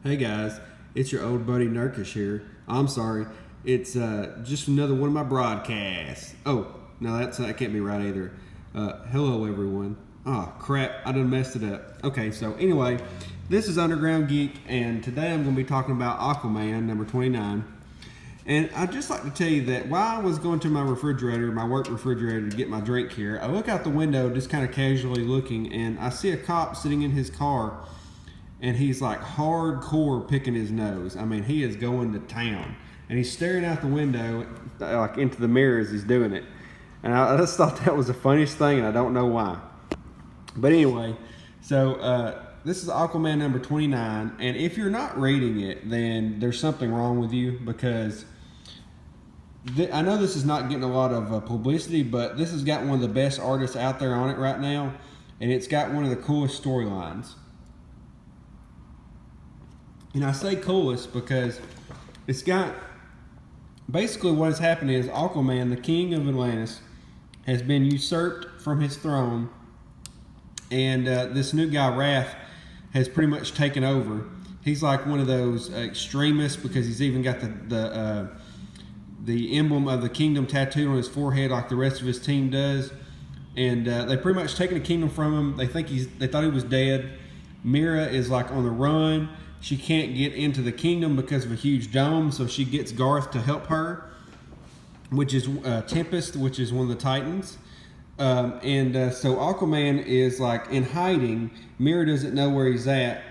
Hey guys, it's your old buddy Nurkish here. I'm sorry, it's just another one of my broadcasts. Oh, no, that can't be right either. Hello everyone. Oh crap, I done messed it up. Okay, so anyway, this is Underground Geek, and today I'm going to be talking about Aquaman number 29. And I'd just like to tell you that while I was going to my refrigerator, my work refrigerator, to get my drink here, I look out the window just kind of casually looking, and I see a cop sitting in his car, and he's like hardcore picking his nose. I mean, he is going to town, and he's staring out the window like into the mirror as he's doing it. And I just thought that was the funniest thing, and I don't know why. But anyway, so this is Aquaman number 29, and if you're not reading it, then there's something wrong with you, because I know this is not getting a lot of publicity, but this has got one of the best artists out there on it right now, and it's got one of the coolest storylines. And I say coolest because it's got, basically what has happened is Aquaman, the king of Atlantis, has been usurped from his throne, and this new guy, Wrath, has pretty much taken over. He's like one of those extremists, because he's even got the emblem of the kingdom tattooed on his forehead like the rest of his team does. And they've pretty much taken the kingdom from him. They thought he was dead. Mera is like on the run. She can't get into the kingdom because of a huge dome, so she gets Garth to help her, which is Tempest, which is one of the Titans. So Aquaman is like in hiding. Mera doesn't know where he's at,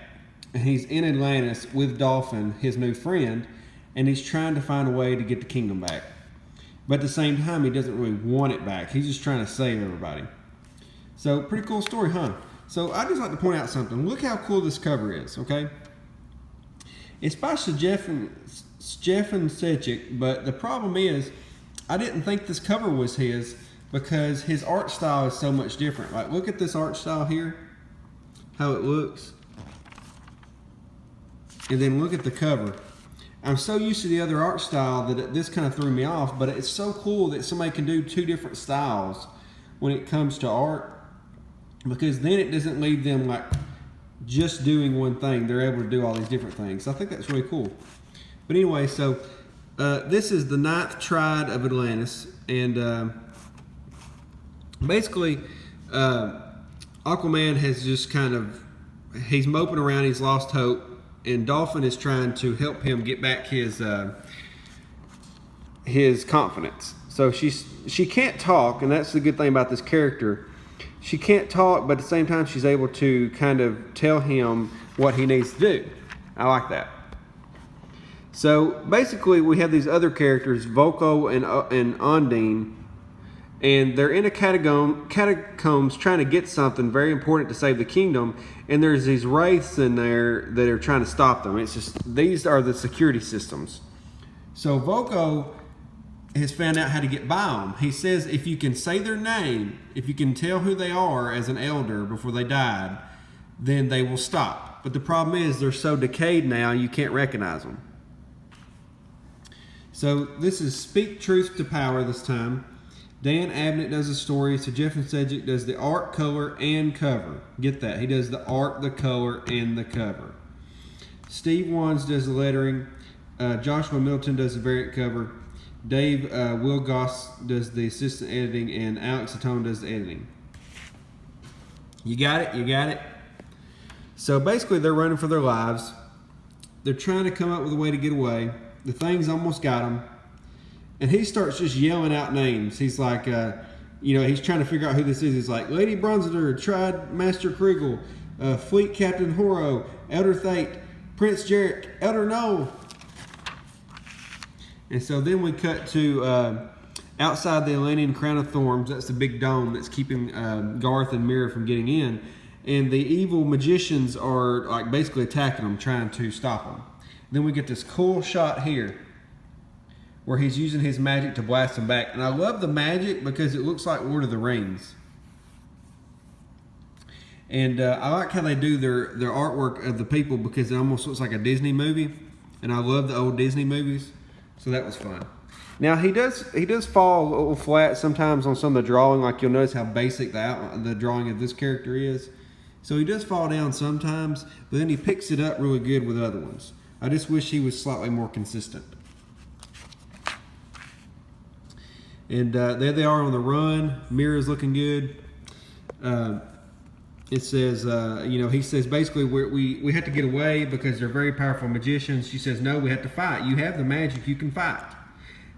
and he's in Atlantis with Dolphin, his new friend, and he's trying to find a way to get the kingdom back. But at the same time, he doesn't really want it back. He's just trying to save everybody. So pretty cool story, huh? So I'd just like to point out something. Look how cool this cover is, okay? It's by Stefan Sejic, but the problem is I didn't think this cover was his, because his art style is so much different. Like, look at this art style here, how it looks. And then look at the cover. I'm so used to the other art style that this kind of threw me off, but it's so cool that somebody can do two different styles when it comes to art, because then it doesn't leave them like just doing one thing. They're able to do all these different things. So I think that's really cool. But anyway, so this is the 9th Triad of Atlantis, and basically Aquaman has just kind of, he's moping around, he's lost hope, and Dolphin is trying to help him get back his confidence. So she can't talk, and that's the good thing about this character. She can't talk, but at the same time she's able to kind of tell him what he needs to do. I like that. So basically we have these other characters, Volko and Ondine, and they're in a catacombs trying to get something very important to save the kingdom, and there's these wraiths in there that are trying to stop them. It's just, these are the security systems. So Volko has found out how to get by them. He says if you can say their name, if you can tell who they are as an elder before they died, then they will stop. But the problem is they're so decayed now you can't recognize them. So this is Speak Truth to Power this time. Dan Abnett does the story, so Stefan Sejic does the art, color, and cover. Get that. He does the art, the color, and the cover. Steve Wands does the lettering. Joshua Middleton does the variant cover. Dave Wilgoss does the assistant editing, and Alex Atone does the editing. You got it? You got it? So basically they're running for their lives. They're trying to come up with a way to get away. The thing's almost got them. And he starts just yelling out names. He's like, he's trying to figure out who this is. He's like, Lady Bronzer, Triad Master Kriegel, Fleet Captain Horo, Elder Thate, Prince Jarek, Elder Noel. And so then we cut to outside the Atlantean Crown of Thorns. That's the big dome that's keeping Garth and Mera from getting in. And the evil magicians are like basically attacking them, trying to stop them. Then we get this cool shot here where he's using his magic to blast them back. And I love the magic because it looks like Lord of the Rings. And I like how they do their artwork of the people, because it almost looks like a Disney movie. And I love the old Disney movies. So that was fun. Now he does fall a little flat sometimes on some of the drawing. Like you'll notice how basic the drawing of this character is. So he does fall down sometimes, but then he picks it up really good with other ones. I just wish he was slightly more consistent. And there they are on the run. Mera's looking good. It says, he says basically we have to get away because they're very powerful magicians. She says, no, we have to fight. You have the magic, you can fight.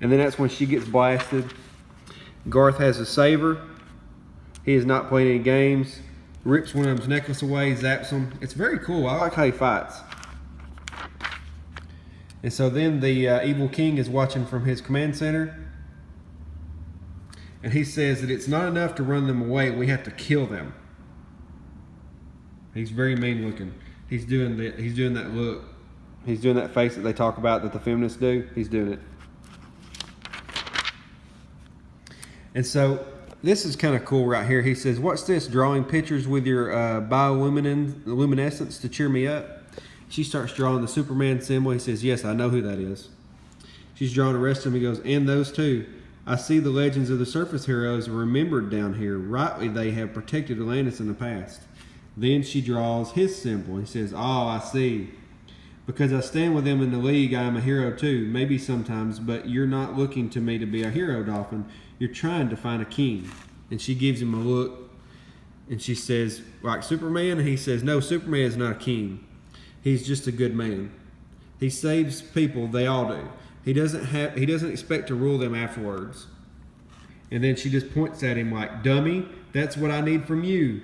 And then that's when she gets blasted. Garth has a saber. He is not playing any games. Rips one of them's necklace away, zaps him. It's very cool. I like how he fights. And so then the evil king is watching from his command center. And he says that it's not enough to run them away. We have to kill them. He's very mean looking. He's doing that look. He's doing that face that they talk about that the feminists do. He's doing it. And so this is kind of cool right here. He says, what's this? Drawing pictures with your bioluminescence to cheer me up? She starts drawing the Superman symbol. He says, yes, I know who that is. She's drawing the rest of them. He goes, and those two. I see the legends of the surface heroes remembered down here. Rightly, they have protected Atlantis in the past. Then she draws his symbol. He says, oh, I see. Because I stand with them in the league, I am a hero too. Maybe sometimes, but you're not looking to me to be a hero, Dolphin. You're trying to find a king. And she gives him a look. And she says, like Superman? And he says, no, Superman is not a king. He's just a good man. He saves people. They all do. He doesn't expect to rule them afterwards. And then she just points at him like, dummy, that's what I need from you.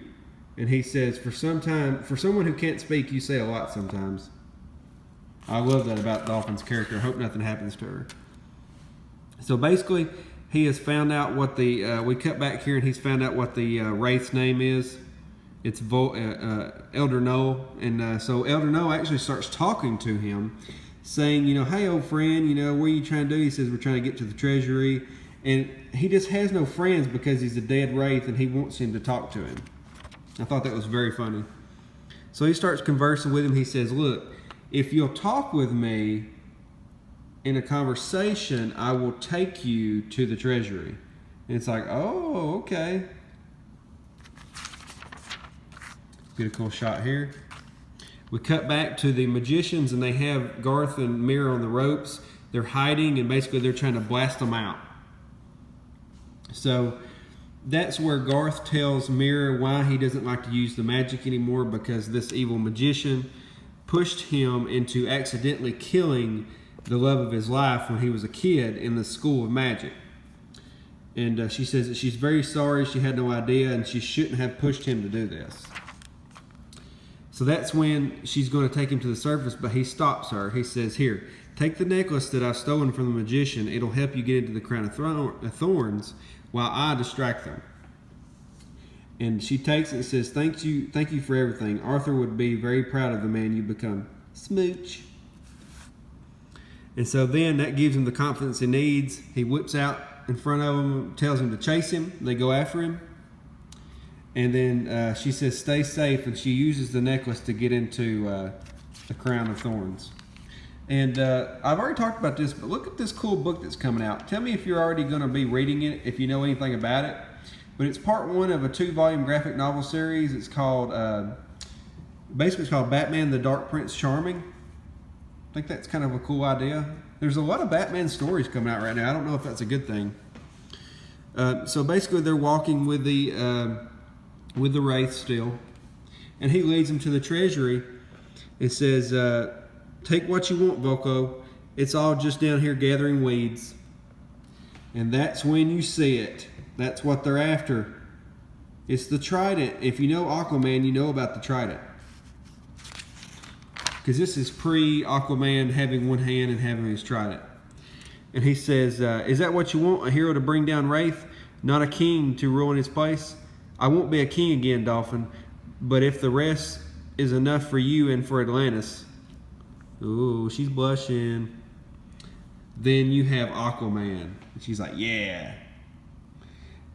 And he says, for someone who can't speak, you say a lot sometimes. I love that about Dolphin's character. I hope nothing happens to her. So basically, he has found out what the, we cut back here and he's found out what the Wraith's name is. It's Elder Noel. And so Elder Noel actually starts talking to him, saying, hey, old friend, what are you trying to do? He says, we're trying to get to the treasury. And he just has no friends because he's a dead Wraith and he wants him to talk to him. I thought that was very funny. So he starts conversing with him. He says, look, if you'll talk with me in a conversation, I will take you to the treasury. And it's like, oh, okay. Get a cool shot here. We cut back to the magicians and they have Garth and Mera on the ropes. They're hiding and basically they're trying to blast them out. So that's where Garth tells Mera why he doesn't like to use the magic anymore, because this evil magician pushed him into accidentally killing the love of his life when he was a kid in the school of magic. And she says that she's very sorry, she had no idea, and she shouldn't have pushed him to do this. So that's when she's going to take him to the surface, but he stops her. He says, here, take the necklace that I've stolen from the magician. It'll help you get into the crown of thorns while I distract them. And she takes it and says, thank you for everything. Arthur would be very proud of the man you become. Smooch. And so then that gives him the confidence he needs. He whips out in front of him, tells him to chase him. They go after him. And then she says, stay safe. And she uses the necklace to get into the crown of thorns. And I've already talked about this, but look at this cool book that's coming out. Tell me if you're already going to be reading it, if you know anything about it. But it's part one of a 2-volume graphic novel series. It's called, basically it's called Batman the Dark Prince Charming. I think that's kind of a cool idea. There's a lot of Batman stories coming out right now. I don't know if that's a good thing. So basically they're walking with the Wraith still. And he leads them to the treasury. It says, take what you want, Volko. It's all just down here gathering weeds. And that's when you see it. That's what they're after. It's the trident. If you know Aquaman, you know about the trident. Because this is pre-Aquaman having one hand and having his trident. And he says, is that what you want? A hero to bring down Wraith? Not a king to rule in his place? I won't be a king again, Dolphin. But if the rest is enough for you and for Atlantis... Ooh, she's blushing. Then you have Aquaman. And she's like, yeah.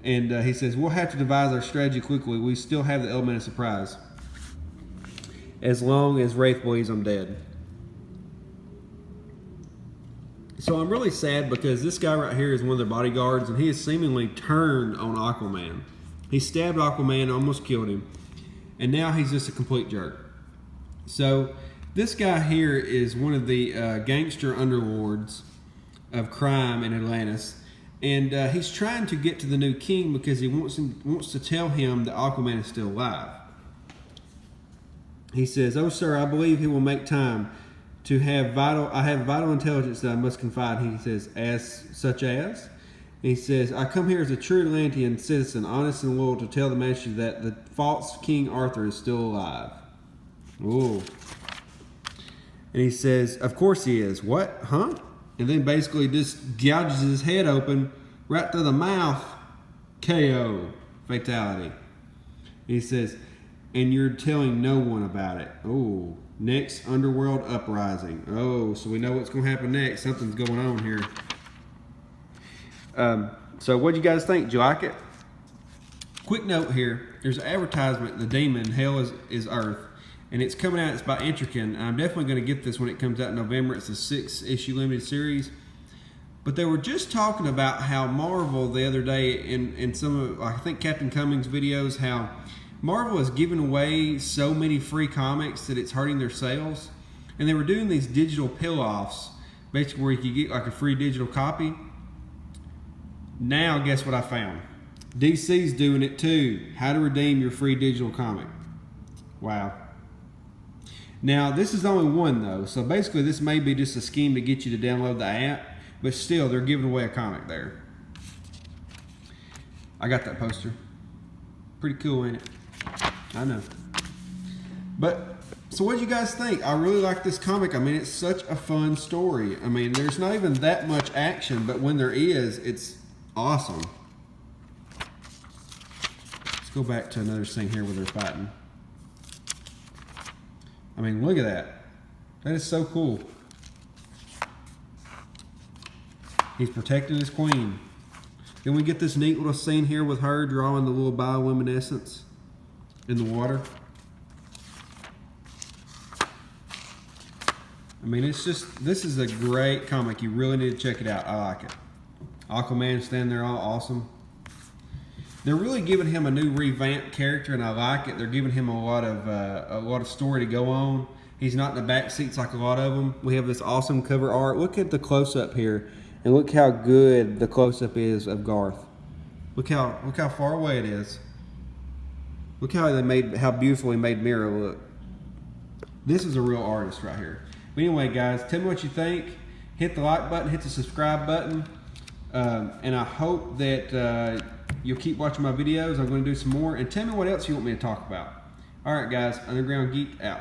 And he says, we'll have to devise our strategy quickly. We still have the element of surprise. As long as Wraith believes I'm dead. So I'm really sad because this guy right here is one of their bodyguards and he has seemingly turned on Aquaman. He stabbed Aquaman, almost killed him. and now he's just a complete jerk. So this guy here is one of the gangster underlords of crime in Atlantis, and he's trying to get to the new king because he wants to tell him that Aquaman is still alive. He says, "Oh, sir, I believe he will make time to have I have vital intelligence that I must confide." He says, such as? He says, "I come here as a true Atlantean citizen, honest and loyal, to tell the master that the false King Arthur is still alive." Ooh. And he says, "Of course he is." "What? Huh?" And then basically just gouges his head open right through the mouth. KO. Fatality. He says, "And you're telling no one about it." Oh. Next, underworld uprising. Oh, so we know what's going to happen next. Something's going on here. So what do you guys think? Do you like it? Quick note here. There's an advertisement, The Demon, Hell is Earth. And it's coming out. It's by Intrican. I'm definitely going to get this when it comes out in November. It's a 6-issue limited series. But they were just talking about how Marvel the other day in some of, I think, Captain Cummings' videos, how Marvel is giving away so many free comics that it's hurting their sales. And they were doing these digital pill-offs, basically where you could get like a free digital copy. Now, guess what I found? DC's doing it too. How to redeem your free digital comic. Wow. Now, this is only one though. So basically this may be just a scheme to get you to download the app. But still, they're giving away a comic there. I got that poster. Pretty cool, ain't it? I know. But, so what do you guys think? I really like this comic. I mean, it's such a fun story. I mean, there's not even that much action, but when there is, it's awesome. Let's go back to another scene here where they're fighting. I mean, look at that. That is so cool. He's protecting his queen. Then we get this neat little scene here with her drawing the little bioluminescence in the water. I mean, it's just, this is a great comic. You really need to check it out. I like it. Aquaman standing there all awesome. They're really giving him a new revamped character, and I like it. They're giving him a lot of story to go on. He's not in the back seats like a lot of them. We have this awesome cover art. Look at the close-up here. And look how good the close-up is of Garth. Look how far away it is. Look how beautifully made Mera look. This is a real artist right here. But anyway, guys, tell me what you think. Hit the like button, hit the subscribe button, and I hope that you'll keep watching my videos. I'm going to do some more, and tell me what else you want me to talk about. All right, guys, Underground Geek out.